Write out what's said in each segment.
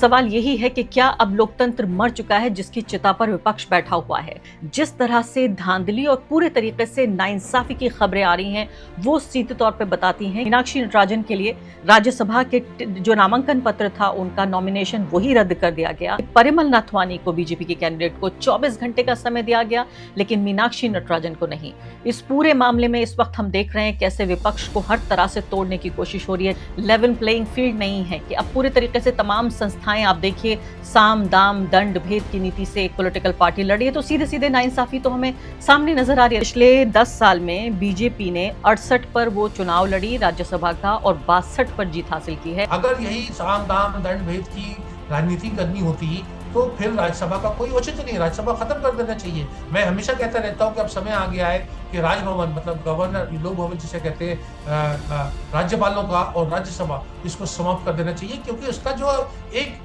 सवाल यही है कि क्या अब लोकतंत्र मर चुका है जिसकी चिता पर विपक्ष बैठा हुआ है। जिस तरह से धांधली और पूरे तरीके से नाइंसाफी की खबरें आ रही हैं वो सीधे तौर पे बताती हैं मीनाक्षी नटराजन के लिए राज्यसभा के जो नामांकन पत्र था उनका नॉमिनेशन वही रद्द कर दिया गया। परिमल नाथवानी को बीजेपी के कैंडिडेट को 24 घंटे का समय दिया गया लेकिन मीनाक्षी नटराजन को नहीं। इस पूरे मामले में इस वक्त हम देख रहे हैं कैसे विपक्ष को हर तरह से तोड़ने की कोशिश हो रही है। लेवल प्लेइंग फील्ड नहीं है कि अब पूरे तरीके से तमाम संस्थाएं आप देखिए साम दाम दंड भेद की नीति से एक पॉलिटिकल पार्टी लड़ी है तो सीधे सीधे नाइंसाफी तो हमें सामने नजर आ रही है। पिछले 10 साल में बीजेपी ने 68 पर वो चुनाव लड़ी राज्यसभा का और 62 पर जीत हासिल की है। अगर यही साम दाम दंड भेद की राजनीति करनी होती तो फिर राज्यसभा का कोई औचित्य नहीं, राज्यसभा खत्म कर देना चाहिए। मैं हमेशा कहता रहता हूँ कि अब समय आ गया है कि राजभवन मतलब गवर्नर लोक भवन जिसे कहते हैं राज्यपालों का और राज्यसभा इसको समाप्त कर देना चाहिए, क्योंकि उसका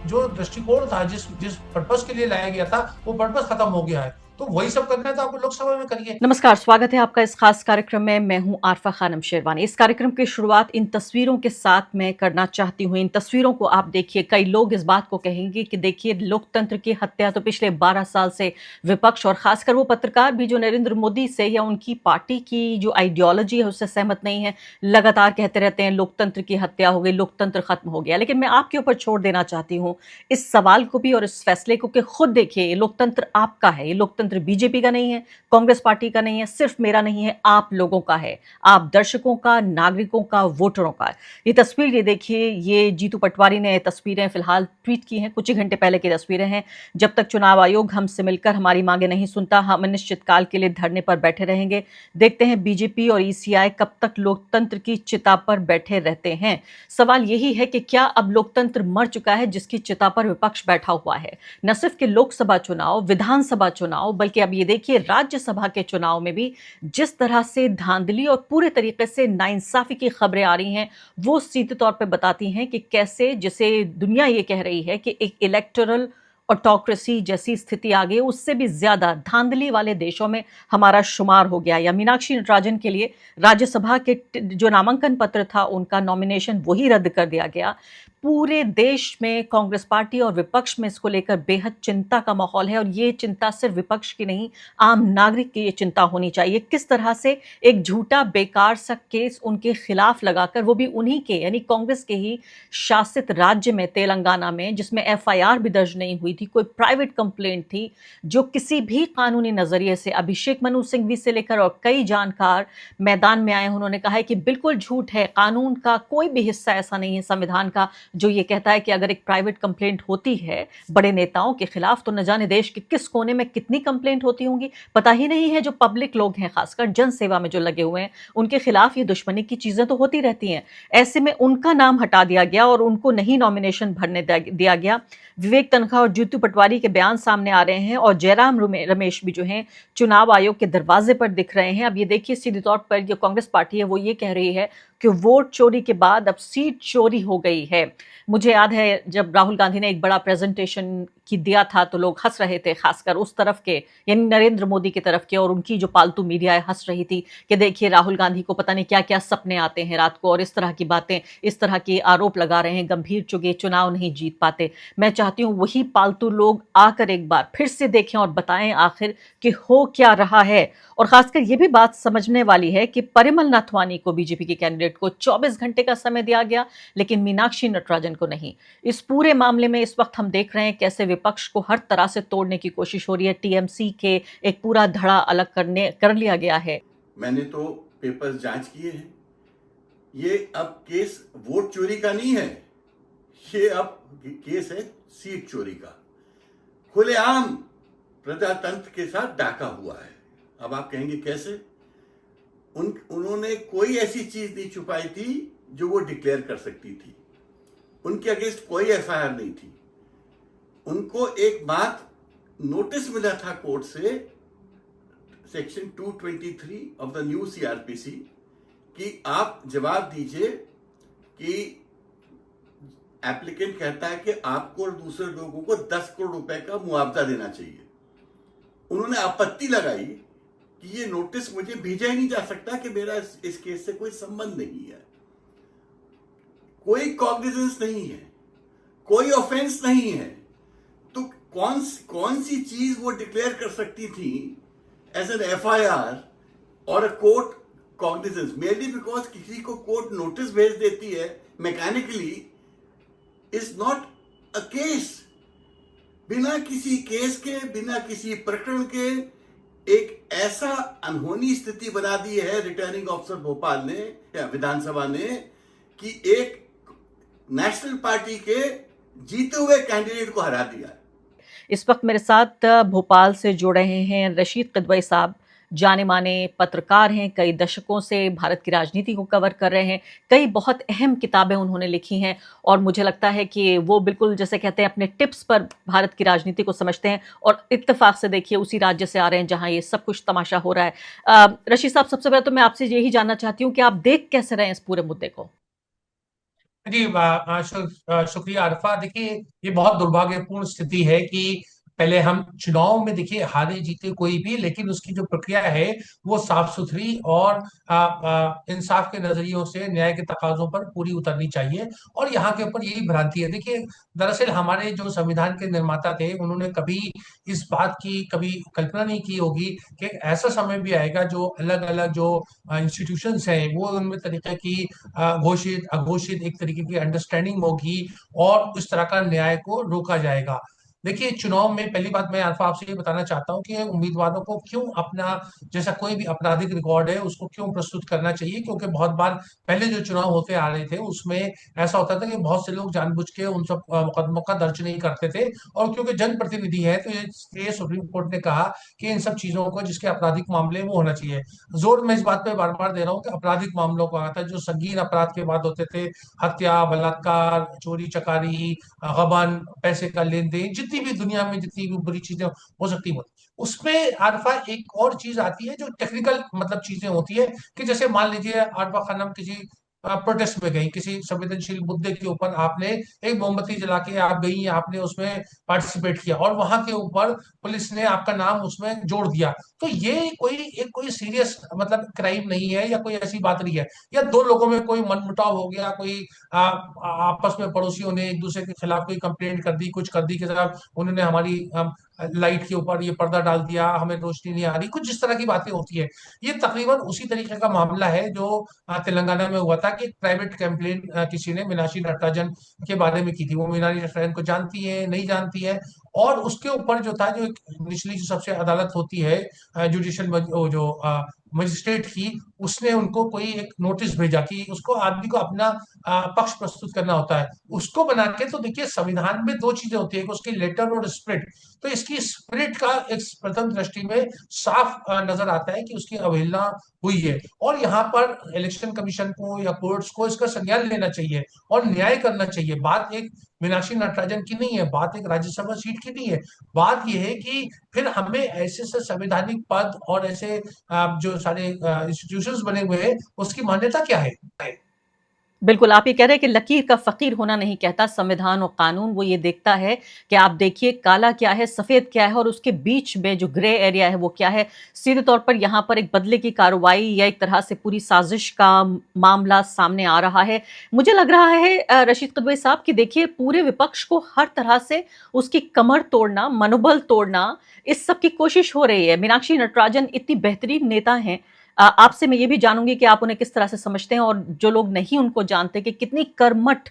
जो दृष्टिकोण था जिस पर्पस के लिए लाया गया था वो पर्पस खत्म हो गया है। तो वही सब करना है तो आप लोकसभा में करिए। नमस्कार, स्वागत है आपका इस खास कार्यक्रम में। मैं हूं आरफा खानम शेरवानी। इस कार्यक्रम की शुरुआत इन तस्वीरों के साथ मैं करना चाहती हूं। इन तस्वीरों को आप देखिए, कई लोग इस बात को कहेंगे कि देखिए लोकतंत्र की हत्या तो पिछले 12 साल से विपक्ष और खासकर वो पत्रकार भी जो नरेंद्र मोदी से या उनकी पार्टी की जो आइडियोलॉजी है उससे सहमत नहीं है, लगातार कहते रहते हैं लोकतंत्र की हत्या हो गई, लोकतंत्र खत्म हो गया। लेकिन मैं आपके ऊपर छोड़ देना चाहती हूँ इस सवाल को भी और इस फैसले को कि खुद देखिए ये लोकतंत्र आपका है, ये लोकतंत्र बीजेपी का नहीं है, कांग्रेस पार्टी का नहीं है, सिर्फ मेरा नहीं है, आप लोगों का है, आप दर्शकों का, नागरिकों का, वोटरों का। ये तस्वीर ये देखिए, ये जीतू पटवारी ने तस्वीरें फिलहाल ट्वीट की हैं, कुछ ही घंटे पहले की तस्वीरें हैं। जब तक चुनाव आयोग हमसे मिलकर हमारी मांगे नहीं सुनता हम अनिश्चितकाल के लिए धरने पर बैठे रहेंगे। देखते हैं बीजेपी और ईसीआई कब तक लोकतंत्र की चिता पर बैठे रहते हैं। सवाल यही है कि क्या अब लोकतंत्र मर चुका है जिसकी चिता पर विपक्ष बैठा हुआ है। न सिर्फ के लोकसभा चुनाव, विधानसभा चुनाव, बल्कि अब ये देखिए राज्यसभा के चुनाव में भी जिस तरह से धांधली और पूरे तरीके से नाइंसाफी की खबरें आ रही हैं वो सीधे तौर पे बताती हैं कि कैसे, जिसे दुनिया ये कह रही है कि एक इलेक्टोरल ऑटोक्रेसी जैसी स्थिति आ गई, उससे भी ज्यादा धांधली वाले देशों में हमारा शुमार हो गया। या मीनाक्षी नटराजन के लिए राज्यसभा के जो नामांकन पत्र था उनका नॉमिनेशन वही रद्द कर दिया गया। पूरे देश में कांग्रेस पार्टी और विपक्ष में इसको लेकर बेहद चिंता का माहौल है और ये चिंता सिर्फ विपक्ष की नहीं, आम नागरिक की ये चिंता होनी चाहिए। किस तरह से एक झूठा बेकार सा केस उनके खिलाफ लगाकर, वो भी उन्हीं के यानी कांग्रेस के ही शासित राज्य में तेलंगाना में, जिसमें एफआईआर भी दर्ज नहीं हुई थी, कोई प्राइवेट कंप्लेंट थी जो किसी भी कानूनी नजरिए से अभिषेक मनु सिंघवी से लेकर और कई जानकार मैदान में आए, उन्होंने कहा है कि बिल्कुल झूठ है, कानून का कोई भी हिस्सा ऐसा नहीं है संविधान का जो ये कहता है कि अगर एक प्राइवेट कंप्लेंट होती है बड़े नेताओं के खिलाफ तो न जाने देश के किस कोने में कितनी कंप्लेंट होती होंगी, पता ही नहीं है। जो पब्लिक लोग हैं, खासकर जन सेवा में जो लगे हुए हैं, उनके खिलाफ ये दुश्मनी की चीजें तो होती रहती हैं। ऐसे में उनका नाम हटा दिया गया और उनको नहीं नॉमिनेशन भरने दिया गया। विवेक तनखा और जीतू पटवारी के बयान सामने आ रहे हैं और जयराम रमेश भी जो हैं चुनाव आयोग के दरवाजे पर दिख रहे हैं। अब ये देखिए सीधे तौर पर जो कांग्रेस पार्टी है वो ये कह रही है कि वोट चोरी के बाद अब सीट चोरी हो गई है। मुझे याद है जब राहुल गांधी ने एक बड़ा प्रेजेंटेशन की दिया था तो लोग हंस रहे थे, खासकर उस तरफ के यानी नरेंद्र मोदी की तरफ के, और उनकी जो पालतू मीडिया है हंस रही थी कि देखिए राहुल गांधी को पता नहीं क्या क्या सपने आते हैं रात को और इस तरह की बातें, इस तरह के आरोप लगा रहे हैं, गंभीर चुगे चुनाव नहीं जीत पाते। मैं चाहती हूँ वही पालतू लोग आकर एक बार फिर से देखें और बताएं आखिर कि हो क्या रहा है। और खासकर ये भी बात समझने वाली है कि परिमल नाथवानी को बीजेपी के कैंडिडेट को 24 घंटे का समय दिया गया लेकिन मीनाक्षी नटराजन को नहीं। इस पूरे मामले में इस वक्त हम देख रहे हैं कैसे विपक्ष को हर तरह से तोड़ने की कोशिश हो रही है। टीएमसी के एक पूरा धड़ा अलग कर लिया गया है। मैंने तो पेपर्स जांच किए हैं। ये अब केस वोट चोरी का नहीं है, ये अब केस है सीट चोरी का। खुलेआम प्रजातंत्र के साथ डाका हुआ है। अब आप कहेंगे कैसे? उन्होंने कोई ऐसी चीज नहीं छुपाई थी जो वो डिक्लेयर कर सकती थी। उनके अगेंस्ट कोई एफआईआर नहीं थी। उनको एक बात नोटिस मिला था कोर्ट से, section 223 of the new CrPC, कि आप जवाब दीजिए कि एप्लीकेंट कहता है कि आपको और दूसरे लोगों को 10 करोड़ रुपए का मुआवजा देना चाहिए। उन्होंने आपत्ति लगाई कि ये नोटिस मुझे भेजा ही नहीं जा सकता कि मेरा इस केस से कोई संबंध नहीं है, कोई कॉग्निजेंस नहीं है। कोई ऑफेंस नहीं है, तो कौन सी चीज वो डिक्लेयर कर सकती थी एज एन एफआईआर और a court cognizance, mainly because किसी को कोर्ट नोटिस भेज देती है mechanically is not a case. बिना किसी केस के, बिना किसी प्रकरण के एक ऐसा अनहोनी स्थिति बना दी है रिटर्निंग ऑफिसर भोपाल ने या विधानसभा ने कि एक नेशनल पार्टी के जीते हुए कैंडिडेट को हरा दिया। इस वक्त मेरे साथ भोपाल से जुड़ रहे हैं रशीद किदवई साहब, जाने माने पत्रकार हैं, कई दशकों से भारत की राजनीति को कवर कर रहे हैं, कई बहुत अहम किताबें उन्होंने लिखी हैं और मुझे लगता है कि वो बिल्कुल जैसे कहते हैं अपने टिप्स पर भारत की राजनीति को समझते हैं और इत्तेफाक से देखिए उसी राज्य से आ रहे हैं जहां ये सब कुछ तमाशा हो रहा है। रशीद साहब, सबसे पहले तो मैं आपसे यही जानना चाहती हूँ कि आप देख कैसे रहे हैं इस पूरे मुद्दे को? जी, शुक्रिया आरफा। देखिए, ये बहुत दुर्भाग्यपूर्ण स्थिति है कि पहले हम चुनाव में देखिए हारे जीते कोई भी, लेकिन उसकी जो प्रक्रिया है वो साफ सुथरी और इंसाफ के नजरियों से न्याय के तकाजों पर पूरी उतरनी चाहिए। और यहाँ के ऊपर यही भ्रांति है। देखिए, दरअसल हमारे जो संविधान के निर्माता थे उन्होंने कभी इस बात की कभी कल्पना नहीं की होगी कि ऐसा समय भी आएगा जो अलग अलग जो इंस्टीट्यूशंस हैं वो उनमें तरीके की घोषित अघोषित एक तरीके की अंडरस्टैंडिंग होगी और उस तरह का न्याय को रोका जाएगा। देखिए, चुनाव में पहली बात मैं अल्फा आपसे ये बताना चाहता हूँ कि उम्मीदवारों को क्यों अपना जैसा कोई भी आपराधिक रिकॉर्ड है उसको क्यों प्रस्तुत करना चाहिए, क्योंकि बहुत बार पहले जो चुनाव होते आ रहे थे उसमें ऐसा होता था कि बहुत से लोग जानबूझ के उन सब मुकदमों का दर्ज नहीं करते थे। और क्योंकि जनप्रतिनिधि है तो ये सुप्रीम कोर्ट ने कहा कि इन सब चीजों को जिसके आपराधिक मामले वो होना चाहिए। जोर मैं इस बात पे बार बार दे रहा हूँ कि आपराधिक मामलों को आता है, जो संगीन अपराध के बाद होते थे, हत्या, बलात्कार, चोरी चकारी, गबन, पैसे का लेन देन, जितनी भी दुनिया में जितनी भी बुरी चीजें हो सकती हैं, उसमें आरफा एक और चीज आती है जो टेक्निकल मतलब चीजें होती है कि जैसे मान लीजिए आरफा खानम किसी प्रोटेस्ट में गई, किसी संवेदनशील मुद्दे के ऊपर आपने एक मोमबत्ती जला के आप गई, आपने उसमें पार्टिसिपेट किया और वहां के ऊपर पुलिस ने आपका नाम उसमें जोड़ दिया, तो ये कोई सीरियस मतलब क्राइम नहीं है या कोई ऐसी बात नहीं है। या दो लोगों में कोई मनमुटाव हो गया, कोई आपस में पड़ोसियों ने एक दूसरे के खिलाफ कोई कंप्लेंट कर दी, कुछ कर दी कि साहब उन्होंने हमारी लाइट के ऊपर ये पर्दा डाल दिया, हमें रोशनी नहीं आ रही, कुछ जिस तरह की बातें होती है, ये तकरीबन उसी तरीके का मामला है जो तेलंगाना में हुआ था कि प्राइवेट कंप्लेंट किसी ने मीनाक्षी नटराजन के बारे में की थी। वो मीनाक्षी नटराजन को जानती है नहीं जानती है, और उसके ऊपर जो था, जो एक निचली जो सबसे अदालत होती है जुडिशियल जो मजिस्ट्रेट की, उसने उनको कोई एक नोटिस भेजा कि उसको आदमी को अपना पक्ष प्रस्तुत करना होता है, उसको बना के। तो देखिए, संविधान में दो चीजें होती है, एक उसकी लेटर और स्पिरिट। तो इसकी स्पिरिट का एक प्रथम दृष्टि में साफ नजर आता है कि उसकी अवहेलना हुई है, और यहाँ पर इलेक्शन कमीशन को या कोर्ट्स को इसका संज्ञान लेना चाहिए और न्याय करना चाहिए। बात एक मीनाक्षी नटराजन की नहीं है, बात एक राज्यसभा सीट की नहीं है, बात यह है कि फिर हमें ऐसे से संवैधानिक पद और ऐसे जो सारे इंस्टीट्यूशंस बने हुए हैं उसकी मान्यता क्या है। बिल्कुल, आप ये कह रहे हैं कि लकीर का फ़कीर होना नहीं कहता, संविधान और कानून वो ये देखता है कि आप देखिए काला क्या है, सफ़ेद क्या है और उसके बीच में जो ग्रे एरिया है वो क्या है। सीधे तौर पर यहाँ पर एक बदले की कार्रवाई या एक तरह से पूरी साज़िश का मामला सामने आ रहा है। मुझे लग रहा है रशीद किदवई साहब कि देखिए पूरे विपक्ष को हर तरह से उसकी कमर तोड़ना, मनोबल तोड़ना, इस सब की कोशिश हो रही है। मीनाक्षी नटराजन इतनी बेहतरीन नेता हैं, आपसे मैं ये भी जानूंगी कि आप उन्हें किस तरह से समझते हैं और जो लोग नहीं उनको जानते कि कितनी कर्मठ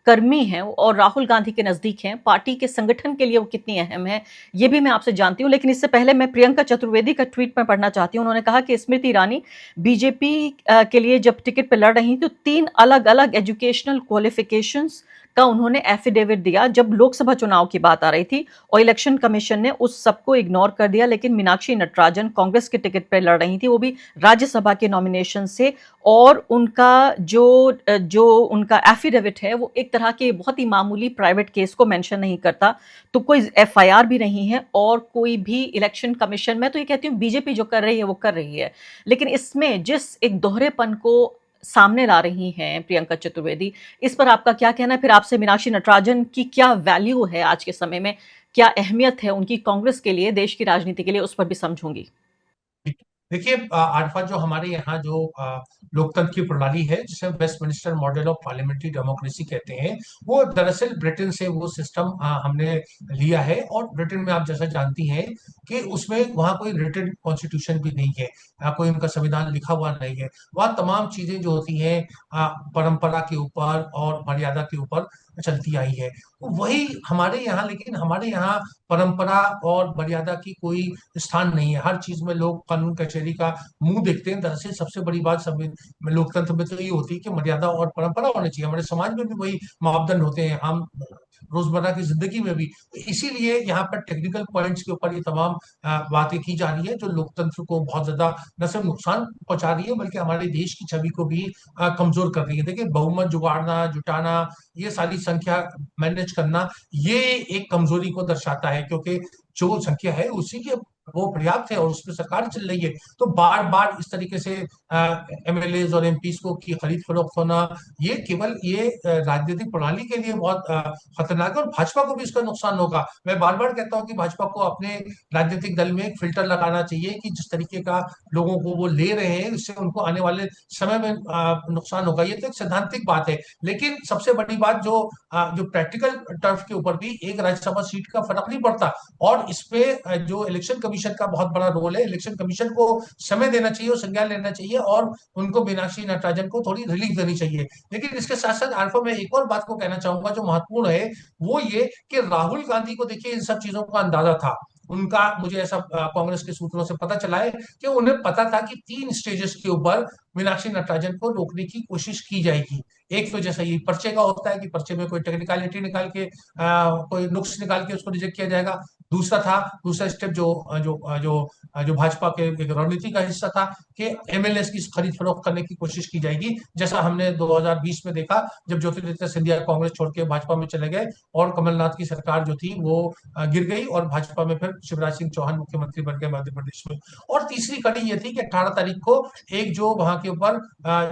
कर्मी हैं और राहुल गांधी के नजदीक हैं, पार्टी के संगठन के लिए वो कितनी अहम है, ये भी मैं आपसे जानती हूँ। लेकिन इससे पहले मैं प्रियंका चतुर्वेदी का ट्वीट में पढ़ना चाहती हूँ। उन्होंने कहा कि स्मृति ईरानी बीजेपी के लिए जब टिकट पर लड़ रही थी तो 3 अलग अलग एजुकेशनल क्वालिफिकेशंस का उन्होंने एफिडेविट दिया जब लोकसभा चुनाव की बात आ रही थी और इलेक्शन कमीशन ने उस सबको इग्नोर कर दिया। लेकिन मीनाक्षी नटराजन कांग्रेस के टिकट पर लड़ रही थी, वो भी राज्यसभा के नॉमिनेशन से, और उनका जो उनका एफिडेविट है वो एक तरह के बहुत ही मामूली प्राइवेट केस को मेंशन नहीं करता, तो कोई एफआईआर भी नहीं है और कोई भी इलेक्शन कमीशन में, तो ये कहती हूँ बीजेपी जो कर रही है वो कर रही है। लेकिन इसमें जिस एक दोहरेपन को सामने ला रही हैं प्रियंका चतुर्वेदी, इस पर आपका क्या कहना है? फिर आपसे मीनाक्षी नटराजन की क्या वैल्यू है आज के समय में, क्या अहमियत है उनकी कांग्रेस के लिए, देश की राजनीति के लिए, उस पर भी समझूंगी। देखिए आरफा जो हमारे यहाँ जो लोकतंत्र की प्रणाली है जिसे Westminster model of parliamentary democracy कहते हैं, वो दरअसल ब्रिटेन से वो सिस्टम हमने लिया है। और ब्रिटेन में आप जैसा जानती हैं कि उसमें वहाँ कोई रिटन कॉन्स्टिट्यूशन भी नहीं है, कोई उनका संविधान लिखा हुआ नहीं है। वहाँ तमाम चीजें जो होती हैं परंपरा के ऊपर और मर्यादा के ऊपर चलती आई है। तो वही हमारे यहाँ, लेकिन हमारे यहाँ परंपरा और मर्यादा की कोई स्थान नहीं है। हर चीज में लोग कानून कचहरी का मुंह देखते हैं। दरअसल सबसे बड़ी बात लोकतंत्र में तो ये होती है कि मर्यादा और परंपरा होनी चाहिए। हमारे समाज में भी वही मापदंड होते हैं, हम रोजमर्रा की जिंदगी में भी। तो इसीलिए यहाँ पर टेक्निकल पॉइंट्स के ऊपर ये तमाम बातें की जा रही है जो लोकतंत्र को बहुत ज्यादा न सिर्फ नुकसान पहुंचा रही है बल्कि हमारे देश की छवि को भी कमजोर कर रही है। देखिए बहुमत जुगाड़ना, जुटाना, ये सारी संख्या मैनेज करना, ये एक कमजोरी को दर्शाता है, क्योंकि जो संख्या है उसी के वो पर्याप्त है और उसमें सरकार चल रही है। तो बार बार इस तरीके से एमएलए और एमपीज को की खरीद फरोख्त होना, ये केवल ये राजनीतिक प्रणाली के लिए बहुत खतरनाक है और भाजपा को भी इसका नुकसान होगा। मैं बार बार कहता हूँ कि भाजपा को अपने राजनीतिक दल में एक फिल्टर लगाना चाहिए कि जिस तरीके का लोगों को वो ले रहे हैं इससे उनको आने वाले समय में नुकसान होगा। ये तो एक सैद्धांतिक बात है, लेकिन सबसे बड़ी बात जो प्रैक्टिकल टर्फ के ऊपर भी एक राज्यसभा सीट का फर्क नहीं पड़ता। और इसपे जो इलेक्शन कमीशन का बहुत बड़ा रोल है। इलेक्शन कमीशन को समय देना चाहिए और संज्ञान लेना चाहिए और उनको मीनाक्षी नटराजन को थोड़ी रिलीफ देनी चाहिए। लेकिन इसके साथ साथ आरफा में एक और बात को कहना चाहूंगा जो महत्वपूर्ण है, वो ये कि राहुल गांधी को देखिए इन सब चीजों का अंदाजा था। उनका, मुझे ऐसा कांग्रेस के सूत्रों से पता चला है कि उन्हें पता था कि 3 स्टेजेस के ऊपर मीनाक्षी नटराजन को रोकने की कोशिश की जाएगी। एक तो जैसा ये पर्चे का होता है कि पर्चे में कोई टेक्निकलिटी निकाल के कोई नुक्स निकाल के उसको रिजेक्ट किया जाएगा। दूसरा स्टेप जो भाजपा के एक रणनीति का हिस्सा था कि एमएलए की खरीद फरोख्त करने की कोशिश की जाएगी, जैसा हमने 2020 में देखा जब ज्योतिरादित्य सिंधिया कांग्रेस छोड़ के भाजपा में चले गए और कमलनाथ की सरकार जो थी वो गिर गई और भाजपा में फिर शिवराज सिंह चौहान मुख्यमंत्री बन गए मध्य प्रदेश में। और तीसरी कड़ी ये थी कि 18 तारीख को एक जो वहां के ऊपर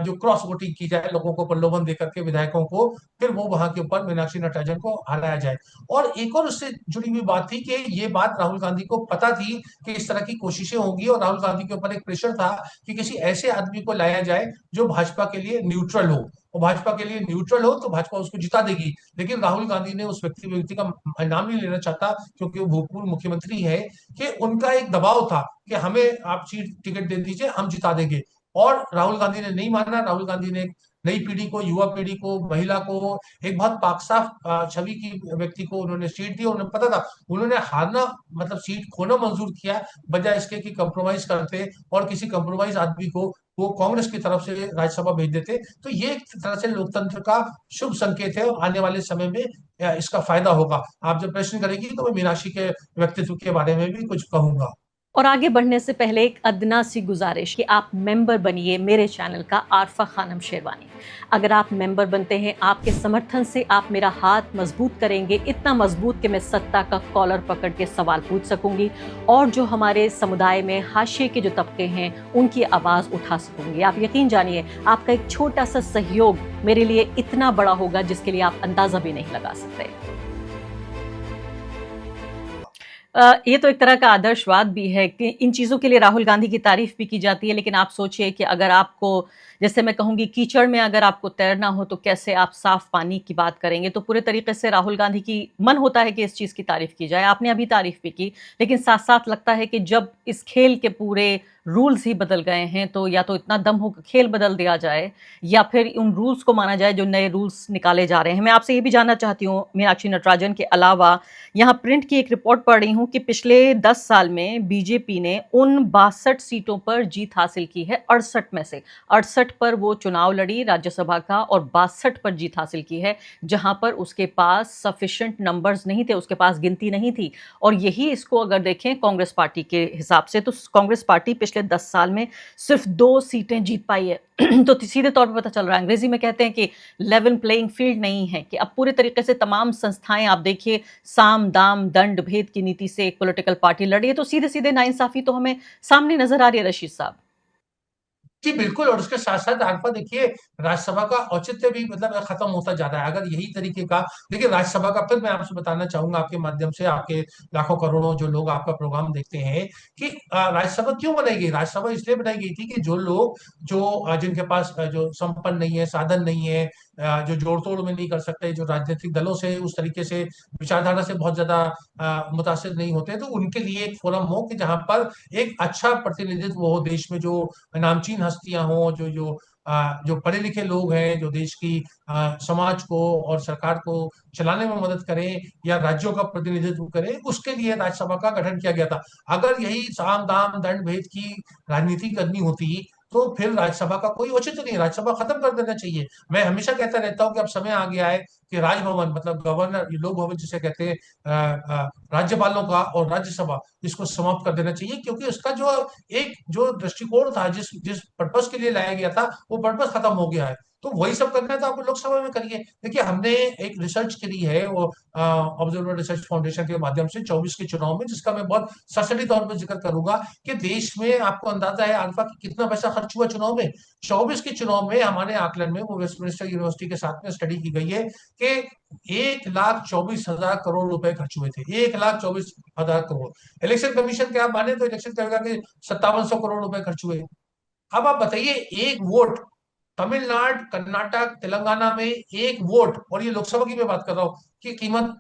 जो क्रॉस वोटिंग की जाए, लोगों को प्रलोभन देकर के विधायकों को, फिर वो वहां के ऊपर मीनाक्षी नटराजन को हराया जाए। और एक और उससे जुड़ी हुई बात थी कि ये बात राहुल गांधी को पता थी कि इस तरह की कोशिशें होंगी और राहुल गांधी के ऊपर एक प्रेशर था कि किसी ऐसे आदमी को लाया जाए जो भाजपा के लिए न्यूट्रल हो। और भाजपा के लिए न्यूट्रल हो तो भाजपा उसको जिता देगी। लेकिन राहुल गांधी ने उस व्यक्ति का नाम नहीं लेना चाहता क्योंकि वो भूतपूर्व मुख्यमंत्री है, कि उनका एक दबाव था कि हमें आप सीट टिकट दे दीजिए, हम जिता देंगे। और राहुल गांधी ने नहीं माना। राहुल गांधी ने नई पीढ़ी को, युवा पीढ़ी को, महिला को, एक बहुत पाक साफ छवि की व्यक्ति को उन्होंने सीट दी। उन्हें पता था उन्होंने हारना, मतलब सीट खोना मंजूर किया, बजाय इसके कि कंप्रोमाइज करते और किसी कंप्रोमाइज आदमी को वो कांग्रेस की तरफ से राज्यसभा भेज देते। तो ये एक तरह से लोकतंत्र का शुभ संकेत है और आने वाले समय में इसका फायदा होगा। आप जब प्रश्न करेंगी तो मैं मीनाक्षी के व्यक्तित्व के बारे में भी कुछ कहूंगा। और आगे बढ़ने से पहले एक अदना सी गुजारिश कि आप मेंबर बनिए मेरे चैनल का आरफा खानम शेरवानी। अगर आप मेंबर बनते हैं, आपके समर्थन से आप मेरा हाथ मजबूत करेंगे, इतना मजबूत कि मैं सत्ता का कॉलर पकड़ के सवाल पूछ सकूंगी और जो हमारे समुदाय में हाशिए के जो तबके हैं उनकी आवाज़ उठा सकूंगी। आप यकीन जानिए, आपका एक छोटा सा सहयोग मेरे लिए इतना बड़ा होगा जिसके लिए आप अंदाज़ा भी नहीं लगा सकते। ये तो एक तरह का आदर्शवाद भी है कि इन चीज़ों के लिए राहुल गांधी की तारीफ भी की जाती है, लेकिन आप सोचिए कि अगर आपको, जैसे मैं कहूँगी, कीचड़ में अगर आपको तैरना हो तो कैसे आप साफ पानी की बात करेंगे। तो पूरे तरीके से राहुल गांधी की मन होता है कि इस चीज़ की तारीफ की जाए। आपने अभी तारीफ भी की, लेकिन साथ साथ लगता है कि जब इस खेल के पूरे रूल्स ही बदल गए हैं तो या तो इतना दम हो कि खेल बदल दिया जाए या फिर उन रूल्स को माना जाए जो नए रूल्स निकाले जा रहे हैं। मैं आपसे ये भी जानना चाहती हूँ, मीनाक्षी नटराजन के अलावा यहाँ प्रिंट की एक रिपोर्ट पढ़ रही हूँ कि पिछले 10 साल में बीजेपी ने उन 62 सीटों पर जीत हासिल की है। 68 में से 68 पर वो चुनाव लड़ी राज्यसभा का और 62 पर जीत हासिल की है, जहां पर उसके पास सफिशिएंट नंबर्स नहीं थे, उसके पास गिनती नहीं थी। और यही इसको अगर देखें कांग्रेस पार्टी के हिसाब से तो कांग्रेस पार्टी पिछले 10 साल में सिर्फ 2 सीटें जीत पाई है। तो सीधे तौर पर पता चल रहा है, अंग्रेजी में कहते हैं कि लेवल प्लेइंग फील्ड नहीं है, कि अब पूरे तरीके से तमाम संस्थाएं, आप देखिए, साम दाम दंड भेद की नीति से एक पॉलिटिकल पार्टी लड़ी है। तो सीधे सीधे नाइंसाफी तो हमें सामने नजर आ रही है रशीद साहब। जी, बिल्कुल। और उसके साथ-साथ आरपा देखिए, राज्यसभा का औचित्य भी मतलब खत्म होता जा रहा है। अगर यही तरीके का देखिए राज्यसभा का, फिर मैं आपसे बताना चाहूँगा आपके माध्यम से, आपके लाखों करोड़ों जो लोग आपका प्रोग्राम देखते हैं कि राज्यसभा क्यों बनाई गई? राज्यसभा इसलिए बनाई गई थी कि जो लोग जिनके पास जो संपन्न नहीं है, साधन नहीं है, जो जोड़-तोड़ में नहीं कर सकते, जो राजनीतिक दलों से उस तरीके से विचारधारा से बहुत ज़्यादा मुतासिर नहीं होते, तो उनके लिए एक फोरम हो कि जहाँ पर एक अच्छा प्रतिनिधित्व हो देश में, जो नामचीन हस्तियां हों, जो पढ़े लिखे लोग हैं, जो देश की समाज को और सरकार को चलाने में मदद करें या राज्यों का प्रतिनिधित्व करें, उसके लिए राज्यसभा का गठन किया गया था। अगर यही साम दाम दंड भेद की राजनीति करनी होती तो फिर राज्यसभा का कोई औचित्य नहीं, राज्यसभा खत्म कर देना चाहिए। मैं हमेशा कहता रहता हूँ कि अब समय आ गया है कि राजभवन मतलब गवर्नर लोक भवन जिसे कहते हैं, राज्यपालों का और राज्यसभा, इसको समाप्त कर देना चाहिए, क्योंकि उसका जो दृष्टिकोण था, जिस जिस पर्पस के लिए लाया गया था, वो पर्पस खत्म हो गया है। तो वही सब करना है तो आप लोकसभा में करिए। देखिए, हमने एक रिसर्च करी है, वो ऑब्जर्वर रिसर्च फाउंडेशन के माध्यम से 24 के चुनाव में, जिसका मैं बहुत सशरी तौर पर जिक्र करूंगा कि देश में आपको अंदाजा है अल्फा की कितना पैसा खर्च हुआ चुनाव में। 24 के चुनाव में हमारे आकलन में, वो वेस्टमिंस्टर यूनिवर्सिटी के साथ में स्टडी की गई है कि 1,24,000 करोड़ रुपए खर्च हुए थे। 1,24,000 करोड़। इलेक्शन कमीशन के आप माने तो इलेक्शन कहेगा कि 5700 करोड़ रुपए खर्च हुए। अब आप बताइए, एक वोट, तमिलनाडु, कर्नाटक, तेलंगाना में एक वोट, और ये लोकसभा की मैं बात कर रहा हूँ, की कीमत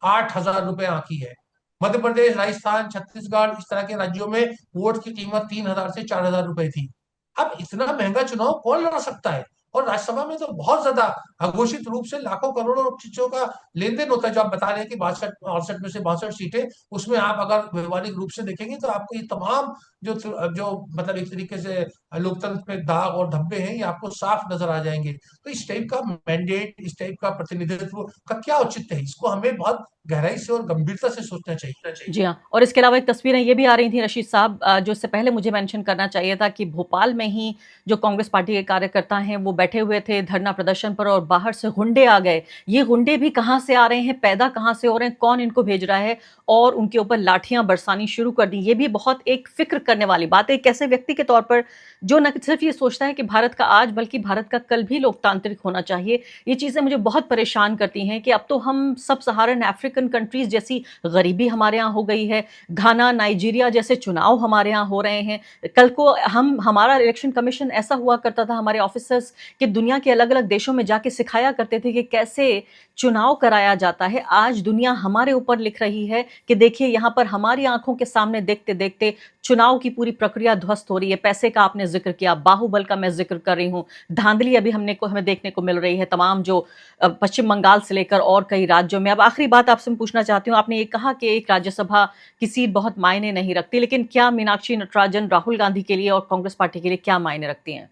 8,000 रुपए आंकी है। मध्य प्रदेश, राजस्थान, छत्तीसगढ़, इस तरह के राज्यों में वोट की कीमत 3,000 से 4,000 रुपए थी। अब इतना महंगा चुनाव कौन लड़ सकता है? और राज्यसभा में तो बहुत ज्यादा अघोषित रूप से लाखों करोड़ों चीजों का लेन देन होता है। जो आप बता रहे हैं कि 62 68 में से 62 सीटें, उसमें आप अगर व्यवहारिक रूप से देखेंगे तो आपको ये तमाम जो जो मतलब एक तरीके से लोकतंत्र पे दाग और धब्बे हैं, ये आपको साफ नजर आ जाएंगे। तो इस टाइप का मैंडेट, इस टाइप का प्रतिनिधित्व का क्या औचित्य है? इसको हमें बहुत गहराई से और गंभीरता से सोचना चाहिए। जी हाँ, और इसके अलावा एक तस्वीरें ये भी आ रही थी रशीद साहब, जो इससे पहले मुझे मेंशन करना चाहिए था कि भोपाल में ही जो कांग्रेस पार्टी के कार्यकर्ता हैं वो बैठे हुए थे धरना प्रदर्शन पर और बाहर से गुंडे आ गए। ये गुंडे भी कहाँ से आ रहे हैं, पैदा कहाँ से हो रहे हैं, कौन इनको भेज रहा है, और उनके ऊपर लाठियां बरसानी शुरू कर दी। ये भी बहुत एक फिक्र करने वाली बात है, एक ऐसे व्यक्ति के तौर पर जो न सिर्फ ये सोचता है कि भारत का आज बल्कि भारत का कल भी लोकतांत्रिक होना चाहिए। ये चीजें मुझे बहुत परेशान करती हैं कि अब तो हम सब सहारन अफ्रीकन कंट्रीज जैसी गरीबी हमारे यहाँ हो गई है, घाना, नाइजीरिया जैसे चुनाव हमारे यहाँ हो रहे हैं। कल को हमारा इलेक्शन कमीशन ऐसा हुआ करता था, हमारे ऑफिसर्स कि दुनिया के अलग अलग देशों में जाके सिखाया करते थे कि कैसे चुनाव कराया जाता है। आज दुनिया हमारे ऊपर लिख रही है कि देखिए यहाँ पर हमारी आंखों के सामने देखते देखते चुनाव की पूरी प्रक्रिया ध्वस्त हो रही है। पैसे का आपने जिक्र किया, बाहुबल का मैं जिक्र कर रही हूँ, धांधली अभी हमें देखने को मिल रही है तमाम जो पश्चिम बंगाल से लेकर और कई राज्यों में। अब आखिरी बात आपसे मैं पूछना चाहती हूँ, आपने ये कहा कि एक राज्यसभा की सीट बहुत मायने नहीं रखती, लेकिन क्या मीनाक्षी नटराजन राहुल गांधी के लिए और कांग्रेस पार्टी के लिए क्या मायने रखती हैं?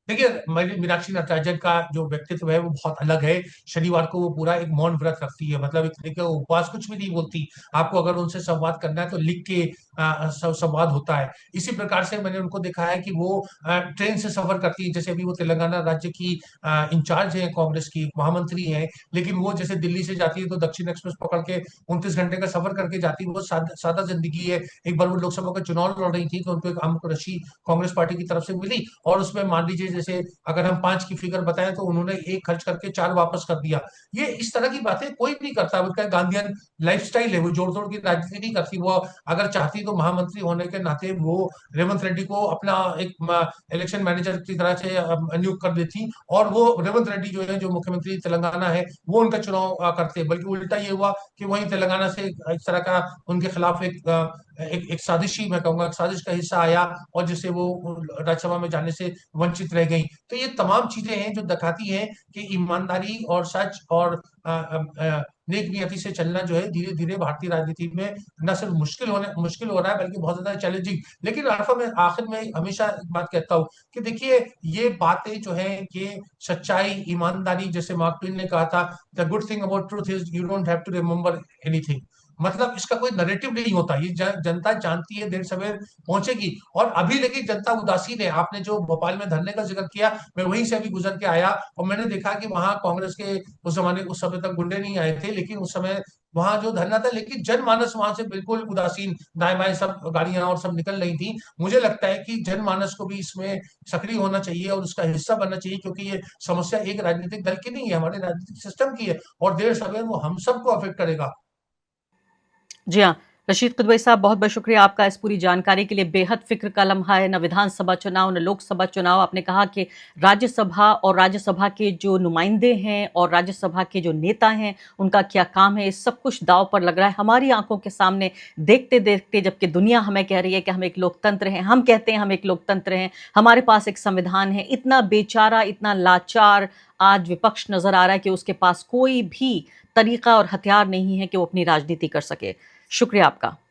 देखिए, मीनाक्षी नटराजन का जो व्यक्तित्व है वो बहुत अलग है। शनिवार को वो पूरा एक मौन व्रत रखती है, मतलब एक तरीके का उपवास, कुछ भी नहीं बोलती। आपको अगर उनसे संवाद करना है तो लिख के संवाद होता है। इसी प्रकार से मैंने उनको देखा है कि वो ट्रेन से सफर करती है। जैसे अभी वो तेलंगाना राज्य की इंचार्ज है, कांग्रेस की महामंत्री है, लेकिन वो जैसे दिल्ली से जाती है तो दक्षिण एक्सप्रेस पकड़ के 29 घंटे का सफर करके जाती है। वो सादा जिंदगी है। एक बार वो लोकसभा का चुनाव लड़ रही थी तो उनको एक अम्र राशि कांग्रेस पार्टी की तरफ से मिली, और उसमें मान लीजिए जैसे अगर हम 5 की फिगर बताएं तो उन्होंने 1 खर्च करके 4 वापस कर दिया। ये इस तरह की बातें कोई नहीं करता। उनका गांधीयन लाइफस्टाइल है, वो जोड़ तोड़ की राजनीति नहीं करती। वो अगर चाहती तो महामंत्री होने के नाते वो रेवंत रेड्डी को अपना एक इलेक्शन मैनेजर की तरह से नियुक्त कर देती, और वो रेवंत रेड्डी जो है, जो मुख्यमंत्री तेलंगाना है, वो उनका चुनाव करते। बल्कि उल्टा ये हुआ कि वहीं तेलंगाना से इस तरह का उनके खिलाफ एक साजिशी, मैं कहूंगा एक साजिश का हिस्सा आया, और जिससे वो राज्यसभा में जाने से वंचित रह गई। तो ये तमाम चीजें हैं जो दिखाती हैं कि ईमानदारी और सच और नेक नियति से चलना जो है, धीरे धीरे भारतीय राजनीति में न सिर्फ मुश्किल हो रहा है, बल्कि बहुत ज्यादा चैलेंजिंग। लेकिन अल्फा, मैं आखिर में हमेशा एक बात कहता हूँ कि देखिए, ये बातें जो है कि सच्चाई, ईमानदारी, जैसे मार्क ट्वेन ने कहा था, the good thing about truth is you don't have to remember anything. मतलब इसका कोई नैरेटिव नहीं होता। ये जनता जानती है, देर सवेर पहुंचेगी। और अभी लेकिन जनता उदासीन है। आपने जो भोपाल में धरने का जिक्र किया, मैं वहीं से अभी गुजर के आया और मैंने देखा कि वहां कांग्रेस के उस समय तक गुंडे नहीं आए थे, लेकिन उस समय वहां जो धरना था, लेकिन जनमानस वहां से बिल्कुल उदासीन, दाएं बाएं सब गाड़ियां और सब निकल रही थी। मुझे लगता है कि जनमानस को भी इसमें सक्रिय होना चाहिए और उसका हिस्सा बनना चाहिए, क्योंकि ये समस्या एक राजनीतिक दल की नहीं है, हमारे राजनीतिक सिस्टम की है, और देर सवेर वो हम सबको अफेक्ट करेगा। जी हाँ, रशीद किदवई साहब, बहुत बहुत शुक्रिया आपका इस पूरी जानकारी के लिए। बेहद फ़िक्र का लम्हा है, न विधानसभा चुनाव, न लोकसभा चुनाव। आपने कहा कि राज्यसभा और राज्यसभा के जो नुमाइंदे हैं और राज्यसभा के जो नेता हैं, उनका क्या काम है, ये सब कुछ दांव पर लग रहा है हमारी आंखों के सामने, देखते-देखते। जबकि दुनिया हमें कह रही है कि हम एक लोकतंत्र हैं, हम कहते हैं हम एक लोकतंत्र हैं, हमारे पास एक संविधान है। इतना बेचारा, इतना लाचार आज विपक्ष नज़र आ रहा है कि उसके पास कोई भी तरीका और हथियार नहीं है कि वो अपनी राजनीति कर सके। शुक्रिया आपका।